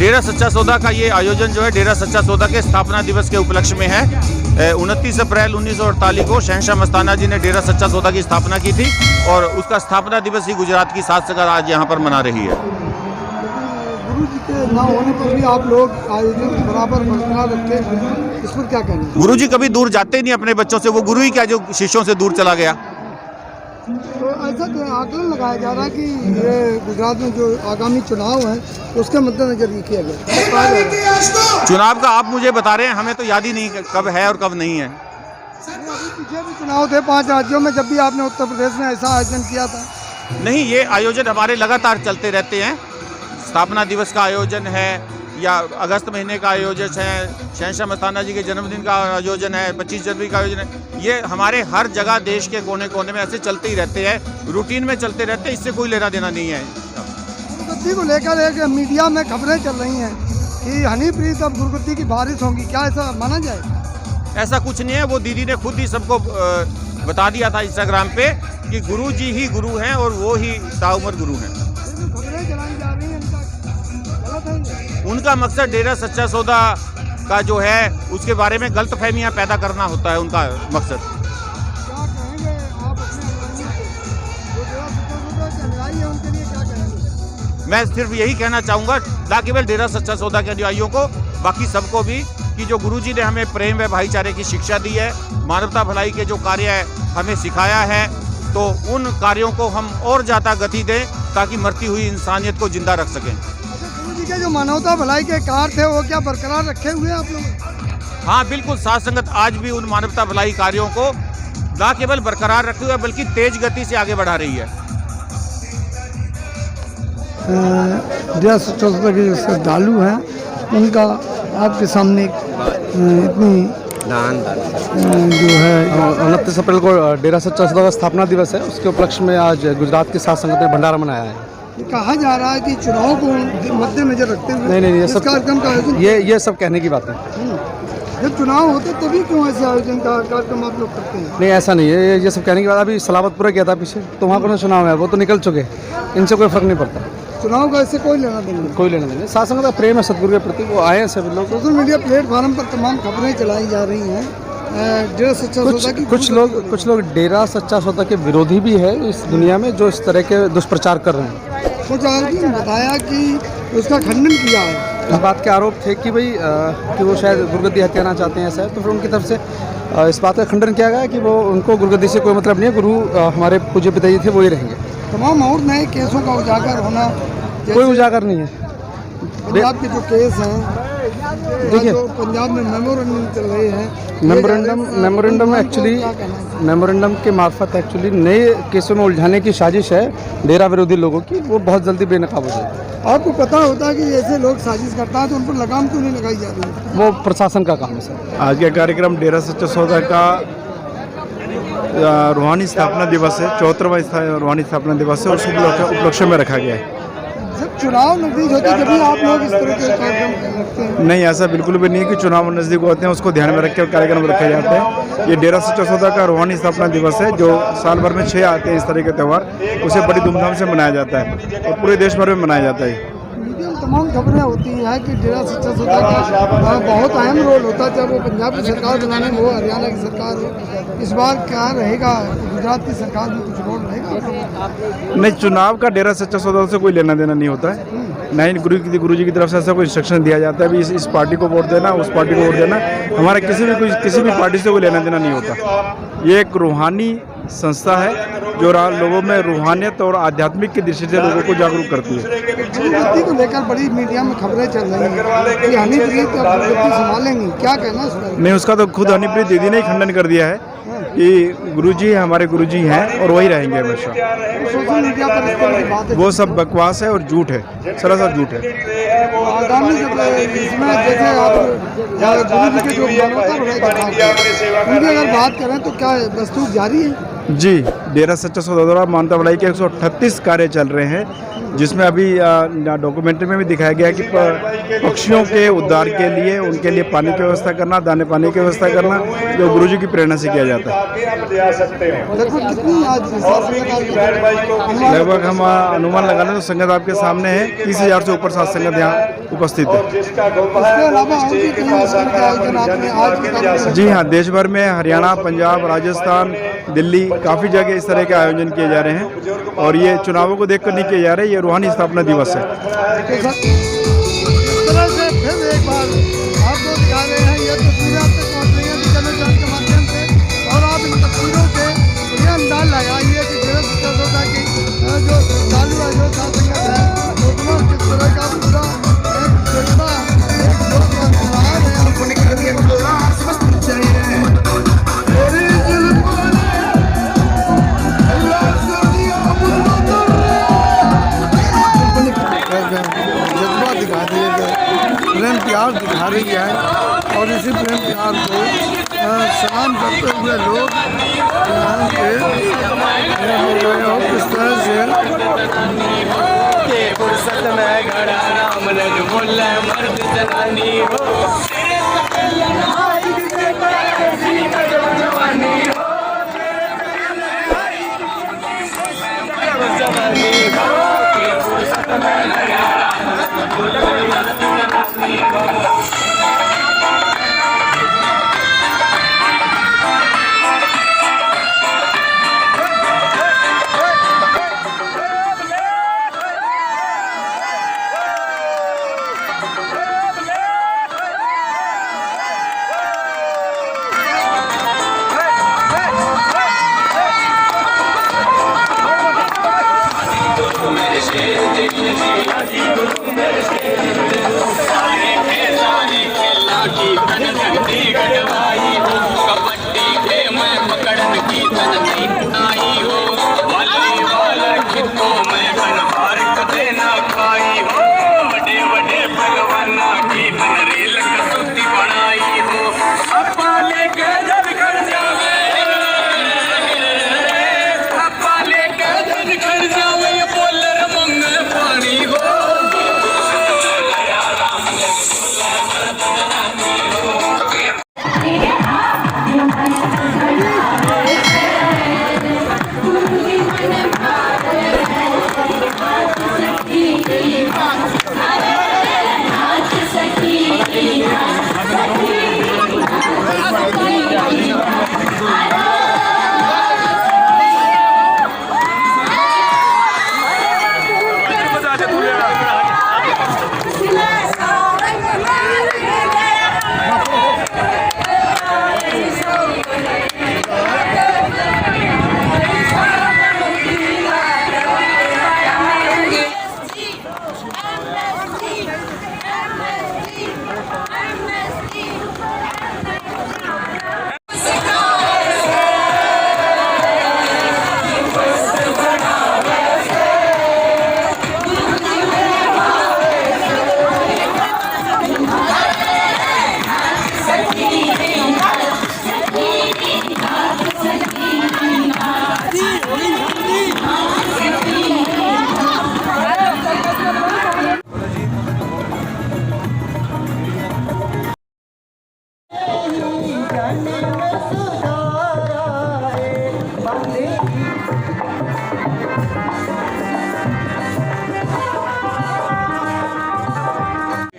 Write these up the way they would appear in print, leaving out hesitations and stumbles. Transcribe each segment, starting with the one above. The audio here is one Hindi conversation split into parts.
डेरा सच्चा सौदा का ये आयोजन जो है डेरा सच्चा सौदा के स्थापना दिवस के उपलक्ष्य में है। 29 अप्रैल 1948 को शहंशाह मस्ताना जी ने डेरा सच्चा सौदा की स्थापना की थी और उसका स्थापना दिवस ही गुजरात की साज सगार आज यहाँ पर मना रही है। गुरु जी के ना होने पर भी आप लोग आयोजन बराबर बरकरार रखते हैं, इस पर क्या कहना है? गुरु जी कभी दूर जाते ही नहीं अपने बच्चों से, वो गुरु ही क्या जो शिष्यों से दूर चला गया। तो ऐसा आकलन लगाया जा रहा है कि ये गुजरात में जो आगामी चुनाव है उसके मद्देनजर ये किया गया। चुनाव का आप मुझे बता रहे हैं, हमें तो याद ही नहीं कब है और कब नहीं है। अभी पीछे भी चुनाव थे 5 राज्यों में, जब भी आपने उत्तर प्रदेश में ऐसा आयोजन किया था। नहीं, ये आयोजन हमारे लगातार चलते रहते हैं। स्थापना दिवस का आयोजन है या अगस्त महीने का आयोजन है, शहंशाह मस्ताना जी के जन्मदिन का आयोजन है, 25 जनवरी का आयोजन है। ये हमारे हर जगह देश के कोने कोने में ऐसे चलते ही रहते हैं, रूटीन में चलते रहते हैं, इससे कोई लेना देना नहीं है। गुरुगद्दी को लेकर एक मीडिया में खबरें चल रही हैं कि हनीप्रीत अब गुरुगद्दी की बारिश होगी, क्या ऐसा माना जाए? ऐसा कुछ नहीं है, वो दीदी ने खुद ही सबको बता दिया था इंस्टाग्राम पे कि गुरु जी ही गुरु हैं और वो ही ताउमर गुरु हैं। खबरें चलाई जा रही हैं, गलत है। उनका मकसद डेरा सच्चा सौदा का जो है उसके बारे में गलतफहमियां पैदा करना होता है उनका मकसद। क्या कहेंगे आप अपने अनुयायियों को, जो डेरा सच्चा सौदा के अनुयायी हैं उनके लिए क्या कहेंगे? मैं सिर्फ यही कहना चाहूँगा ना केवल डेरा सच्चा सौदा के अनुयायियों को, बाकी सबको भी, कि जो गुरुजी ने हमें प्रेम व भाईचारे की शिक्षा दी है, मानवता भलाई के जो कार्य हमें सिखाया है, तो उन कार्यों को हम और ज़्यादा गति दें ताकि मरती हुई इंसानियत को जिंदा रख सकें। गुरु जी के जो मानवता भलाई के कार्य थे वो क्या बरकरार रखे हुए हैं आप लोग? हाँ बिल्कुल, साथ संगत आज भी उन मानवता भलाई कार्यों को ना केवल बरकरार रखे हुए बल्कि तेज गति से आगे बढ़ा रही है। डेरा सच्चा सौदा के जो श्रद्धालु हैं उनका आपके सामने इतनी जो है 29 अप्रैल को डेरा सच्चा सौदा का स्थापना दिवस है, उसके उपलक्ष्य में आज गुजरात की साध संगत ने भंडारा मनाया है। कहा जा रहा है कि चुनाव को मद्देनजर रखते हुए नहीं, ये इस सब कार्यक्रम का आयोजन, ये सब कहने की बात है। जब चुनाव होते तभी क्यों ऐसे आयोजन का कार्यक्रम आप लोग करते हैं? नहीं, ऐसा नहीं है, ये सब कहने की बात। अभी सलाबतपुरा किया था पीछे, तो वहाँ पर चुनाव है, वो तो निकल चुके, इनसे कोई फर्क नहीं पड़ता। चुनाव का इससे कोई लेना देना नहीं। कोई लेना देना, साध संगत का प्रेम है सदगुरु के प्रति, वो आए हैं सभी लोग। सोशल मीडिया प्लेटफॉर्म पर तमाम खबरें चलाई जा रही हैं डेरा सच्चा सौदा की। कुछ लोग डेरा सच्चा सौदा के विरोधी भी है इस दुनिया में, जो इस तरह के दुष्प्रचार कर रहे हैं। कुछ आदमी ने बताया कि उसका खंडन किया है। इस बात के आरोप थे कि भाई कि वो शायद गुरुगद्दी हत्याना चाहते हैं, ऐसा है। तो फिर उनकी तरफ से इस बात का खंडन किया गया कि वो उनको गुरुगद्दी से कोई मतलब नहीं है, गुरु हमारे पूज्य पिताजी थे, वही रहेंगे। तमाम और नए केसों का उजागर होना, कोई उजागर नहीं है। पंजाब के जो केस हैं, देखिए पंजाब में मेमोरेंडम चल रहे हैं, मेमोरेंडम के मार्फत एक्चुअली नए केसों में उलझाने की साजिश है डेरा विरोधी लोगों की, वो बहुत जल्दी बेनकाब हो जाएगी। आपको पता होता है कि ऐसे लोग साजिश करता है तो उन पर लगाम क्यों नहीं लगाई जा रही है? वो प्रशासन का काम है सर। आज का कार्यक्रम डेरा सच्चा सौदा का रूहानी स्थापना दिवस है, 74वां रूहानी स्थापना दिवस है, उस उपलक्ष्य में रखा गया है। जब चुनाव नजदीक होते हैं जब आप लोग इस तरह के कार्यक्रम रखते हैं? नहीं, ऐसा बिल्कुल भी नहीं है कि चुनाव नज़दीक होते हैं उसको ध्यान में रख कर कार्यक्रम रखे जाते हैं। ये डेरा सच्चा सौदा का रूहानी स्थापना दिवस है, जो साल भर में 6 आते हैं इस तरह के त्यौहार, उसे बड़ी धूमधाम से मनाया जाता है और पूरे देश भर में मनाया जाता है। मीडिया में तमाम खबरें होती हैं कि डेरा सच्चा सौदा का बहुत अहम रोल होता है, चाहे वो पंजाब की सरकार बनाने में हो, हरियाणा की सरकार हो। इस बार क्या रहेगा, गुजरात की सरकार में कुछ रोल रहेगा? नहीं, चुनाव का डेरा सच्चा सौदा से कोई लेना देना नहीं होता है। नहीं, गुरु जी की तरफ से ऐसा कोई इंस्ट्रक्शन दिया जाता है भी इस पार्टी को वोट देना, उस पार्टी को वोट देना। हमारा किसी भी पार्टी से कोई लेना देना नहीं होता। ये एक रूहानी संस्था है जो लोगों में रूहानियत और आध्यात्मिक की दृष्टि से लोगों को जागरूक करती है। गुरुगद्दी को लेकर बड़ी मीडिया में खबरें चल रही हैं कि हनीप्रीत गुरुगद्दी संभालेंगी, क्या कहना है उस पर? नहीं, उसका तो खुद हनीप्रीत दीदी ने ही खंडन कर दिया है कि गुरुजी हमारे गुरुजी हैं और वही रहेंगे हमेशा। सोशल मीडिया पर इस तरह की बातें, वो सब बकवास है और झूठ है, सरासर झूठ है। आगामी जब इसमें जैसे आप गुरु जी के जो मानवता भलाई का कार्य है, उनकी अगर बात करें तो क्या वस्तु जारी है? जी, डेरा सच्चा सौदा द्वारा मानवता भलाई के 138 कार्य चल रहे हैं। जिसमें अभी डॉक्यूमेंट्री में भी दिखाया गया है कि पक्षियों के उद्धार के लिए उनके लिए पानी की व्यवस्था करना, दाने पानी की व्यवस्था करना, जो गुरुजी की प्रेरणा से किया जाता है। लगभग कितनी आज लगभग हम अनुमान लगा लें तो संगत आपके सामने है, 30,000 से ऊपर साथ संगत यहाँ उपस्थित है। इसके अलावा और भी कई इसके आयोजन आपने आज भी कर जी हाँ, देश भर में हरियाणा, पंजाब, राजस्थान, दिल्ली काफ़ी जगह इस तरह के आयोजन किए जा रहे हैं और ये चुनावों को देखकर नहीं किए जा रहे, ये रूहानी स्थापना दिवस है। इस तरह से फिर एक बार आपको दिखा रहे हैं, ये तस्वीरें आप तक पहुँच रही हैं डिजिटल जन के माध्यम से और आप इन तस्वीरों से ये अंदाज लगाइए कि डेरा सच्चा सौदा की जो चालू है, जो साथ संगत है, उसमें किस तरह का पूरा एक जज्बा, एक जोश बरकरार है। जज्बा दिखा रही है, प्रेम प्यार दिखा रही है और इसी प्रेम प्यार को सलाम करते हुए लोग यहाँ के किस तरह से फुर्सत में घड़ा राम बोल मर्द जनानी हो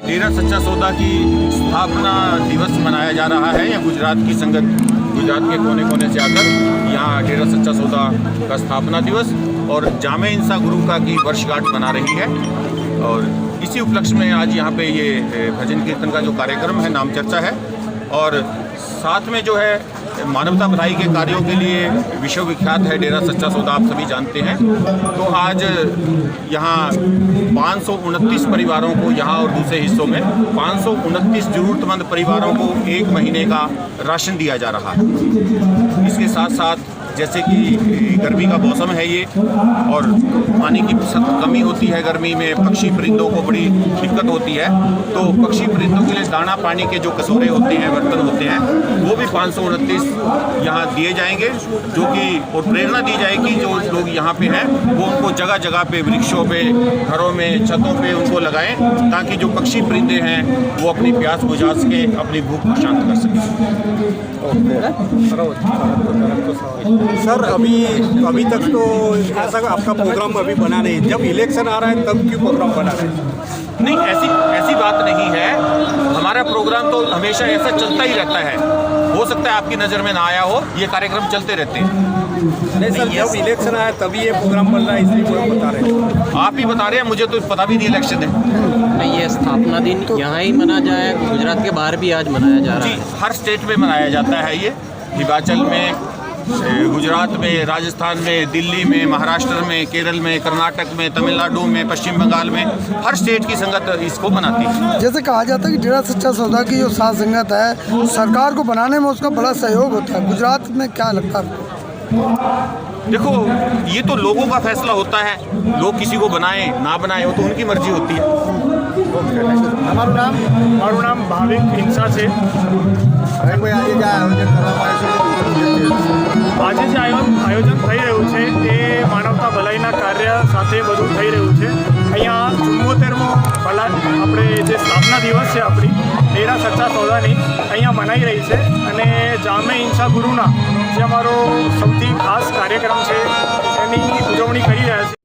डेरा सच्चा सौदा की स्थापना दिवस मनाया जा रहा है। यह गुजरात की संगत गुजरात के कोने कोने से आकर यहाँ डेरा सच्चा सौदा का स्थापना दिवस और जामे इंसा गुरु का की वर्षगांठ मना रही है। और इसी उपलक्ष्य में आज यहाँ पे ये भजन कीर्तन का जो कार्यक्रम है, नाम चर्चा है और साथ में जो है मानवता भलाई के कार्यों के लिए विश्वविख्यात है डेरा सच्चा सौदा, आप सभी जानते हैं। तो आज यहाँ 529 परिवारों को, यहाँ और दूसरे हिस्सों में 529 जरूरतमंद परिवारों को 1 महीने का राशन दिया जा रहा है। इसके साथ साथ जैसे कि गर्मी का मौसम है ये और पानी की सख्त कमी होती है गर्मी में, पक्षी परिंदों को बड़ी दिक्कत होती है, तो पक्षी परिंदों के लिए दाना पानी के जो कसूरे होते हैं, बर्तन होते हैं, वो भी 529 यहाँ दिए जाएंगे, जो कि और प्रेरणा दी जाएगी जो लोग यहाँ पे हैं वो उनको जगह जगह पे, वृक्षों पे, घरों में, छतों पे उनको लगाएं, ताकि जो पक्षी परिंदे हैं वो अपनी प्यास बुझा सके, अपनी भूख को शांत कर सके। सर अभी तक तो ऐसा आपका प्रोग्राम अभी बना नहीं, जब इलेक्शन आ रहा है तब क्यों प्रोग्राम बना रहे हैं? नहीं, ऐसी बात नहीं है, हमारा प्रोग्राम तो हमेशा ऐसा चलता ही रहता है। हो सकता है आपकी नज़र में ना आया हो, ये कार्यक्रम चलते रहते हैं। नहीं सर, जब इलेक्शन आया तभी ये प्रोग्राम बन रहा है, इसलिए वो बता रहे हैं। आप ही बता रहे हैं, मुझे तो पता भी नहीं इलेक्शन है। नहीं, ये स्थापना दिन यहाँ ही मना जाए, गुजरात के बाहर भी आज मनाया जा रहा जी, है। हर स्टेट में मनाया जाता है ये, हिमाचल में, गुजरात में, राजस्थान में, दिल्ली में, महाराष्ट्र में, केरल में, कर्नाटक में, तमिलनाडु में, पश्चिम बंगाल में, हर स्टेट की संगत इसको मनाती है। जैसे कहा जाता है कि डेरा सच्चा सौदा की जो साथ संगत है सरकार को बनाने में उसका बड़ा सहयोग होता है, गुजरात में क्या लगता है? देखो, ये तो लोगों का फैसला होता है, लोग किसी को बनाएं ना बनाएं वो तो उनकी मर्जी होती है। મારું નામ ભાવિક હિંસા છે। આજે જે આયોજન થઈ રહ્યું છે એ માનવતા ભલાઈના કાર્ય સાથે બધું થઈ રહ્યું છે। અહીંયા 74મો આપણે જે સ્થાપના દિવસ છે આપણી ડેરા સચ્ચા સૌદાની અહીંયા મનાઈ રહી છે અને જામે હિંસા ગુરુના જે અમારો સૌથી ખાસ કાર્યક્રમ છે એની ઉજવણી કરી રહ્યા છે।